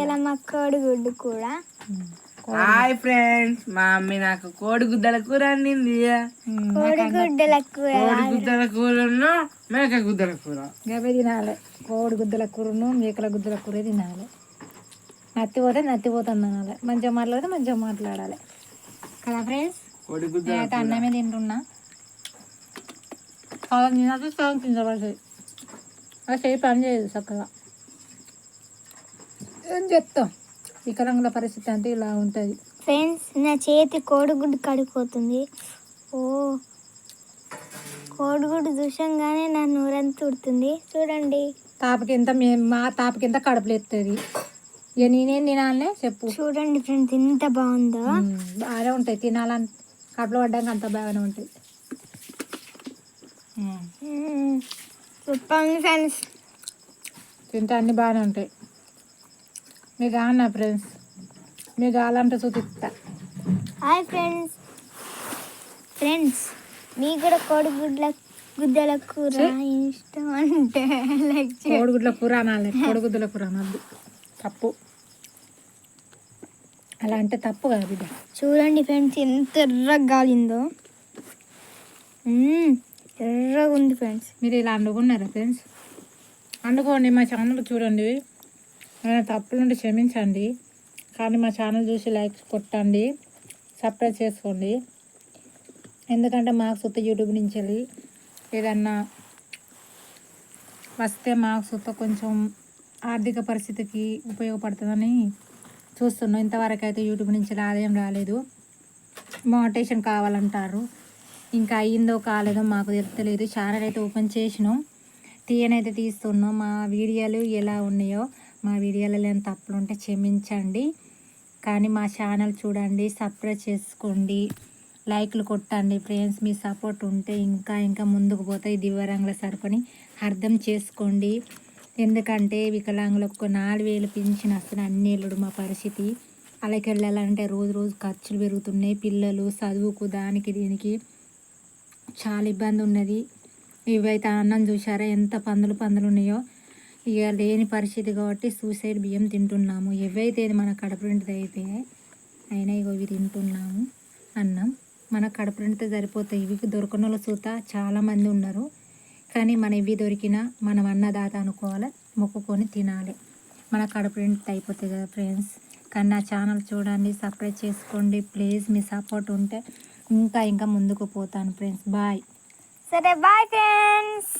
ఇలా మా కోడిగుడ్డు కూర. హాయ్ ఫ్రెండ్స్, మా మమ్మీ నాకు కోడిగుడ్డల కూర అండింది. కోడిగుడ్డల కూర, కోడిగుడ్డల కూరను మేక గుద్దల కూర గవే తినాలి. కోడిగుడ్డల కూరను మేకల గుద్దల కూర తినాలి. నత్తిపోతుంది అనాలి. మంచిగా మాట్లాడితే మంచిగా మాట్లాడాలి కదా ఫ్రెండ్స్. నేనైతే అన్నమే తింటున్నా. సగం తినచ్చు, సగం తినబడుతుంది. అది చేయి పని చేయదు చక్కగా. ఏం చెప్తాం, వికలాంగుల పరిస్థితి అంటే ఇలా ఉంటుంది ఫ్రెండ్స్. నా చేతి కోడిగుడ్డు కడిగిపోతుంది. ఓ కోడిగుడ్డు చూసంగానే నా నూరంతా ఉడుతుంది. చూడండి, మా తాపకింత కడుపులు ఎత్తుంది. ఇక నేనేం తినాలనే చెప్పు. చూడండి ఫ్రెండ్స్, ఎంత బాగుందో. బాగానే ఉంటాయి తినాలని, కడుపులో పడ్డానికి అంత బాగానే ఉంటాయి. చెప్పండి ఫ్రెండ్స్, తింటే అన్నీ బాగానే ఉంటాయి. మీకు కావాలన్నా ఫ్రెండ్స్, మీకు కావాలంటే చూపిస్తా. Hi friends. మీకు కూడా గుద్దల కూర ఇష్టం అంటే లైక్ కోడిగుడ్ల కూర అనాలి, కోడిగుడ్డల కూర అనద్దు, తప్పు. అలా అంటే తప్పు కదా బిడ్డ. చూడండి ఫ్రెండ్స్, ఎంత ఎర్రగా గాలిందో. ఎర్రగా ఉంది ఫ్రెండ్స్. మీరు ఇలా వండుకున్నారా ఫ్రెండ్స్? వండుకోండి. మా ఛానల్ చూడండి. ఏమైనా తప్పులుంటే క్షమించండి, కానీ మా ఛానల్ చూసి లైక్స్ కొట్టండి, సబ్స్క్రైబ్ చేసుకోండి. ఎందుకంటే మాకు సుత్త యూట్యూబ్ నుంచి వెళ్ళి ఏదన్నా వస్తే మాకు సుత్త కొంచెం ఆర్థిక పరిస్థితికి ఉపయోగపడుతుందని చూస్తున్నాం. ఇంతవరకు అయితే యూట్యూబ్ నుంచి ఆదాయం రాలేదు. మోటివేషన్ కావాలంటారు. ఇంకా అయ్యిందో కాలేదో మాకు తెలియదు. ఛానల్ అయితే ఓపెన్ చేసినాం, తీయనైతే తీస్తున్నాం. మా వీడియోలు ఎలా ఉన్నాయో, మా వీడియోలలో ఏమైనా తప్పులు ఉంటే క్షమించండి, కానీ మా ఛానల్ చూడండి, సబ్స్క్రైబ్ చేసుకోండి, లైక్లు కొట్టండి ఫ్రెండ్స్. మీ సపోర్ట్ ఉంటే ఇంకా ముందుకు పోతాయి. దివ్యాంగుల సరఫని అర్థం చేసుకోండి. ఎందుకంటే వికలాంగులకు 4,000 పింఛన్ వస్తుంది అన్నేళ్ళుడు. మా పరిస్థితి అలాగే వెళ్ళాలంటే రోజు ఖర్చులు పెరుగుతున్నాయి. పిల్లలు చదువుకు దానికి దీనికి చాలా ఇబ్బంది ఉన్నది. ఇవైతే అన్నం చూసారా ఎంత పందులు ఉన్నాయో. ఇక లేని పరిస్థితి కాబట్టి సూసైడ్ బియ్యం తింటున్నాము. ఏవైతే మన కడుపు నిండితే అయితే అయినా ఇవి తింటున్నాము. అన్నం మన కడుపు నిండితే సరిపోతాయి. ఇవి దొరకని వాళ్ళు చూత చాలామంది ఉన్నారు, కానీ మన ఇవి దొరికినా మనం అన్నదాత అనుకోవాలి, మొక్కుకొని తినాలి. మన కడుపు నిండితే అయిపోతాయి కదా ఫ్రెండ్స్. కానీ నా ఛానల్ చూడండి, సబ్స్క్రైబ్ చేసుకోండి ప్లీజ్. మీ సపోర్ట్ ఉంటే ఇంకా ముందుకు పోతాను ఫ్రెండ్స్. బాయ్. సరే బాయ్ ఫ్రెండ్స్.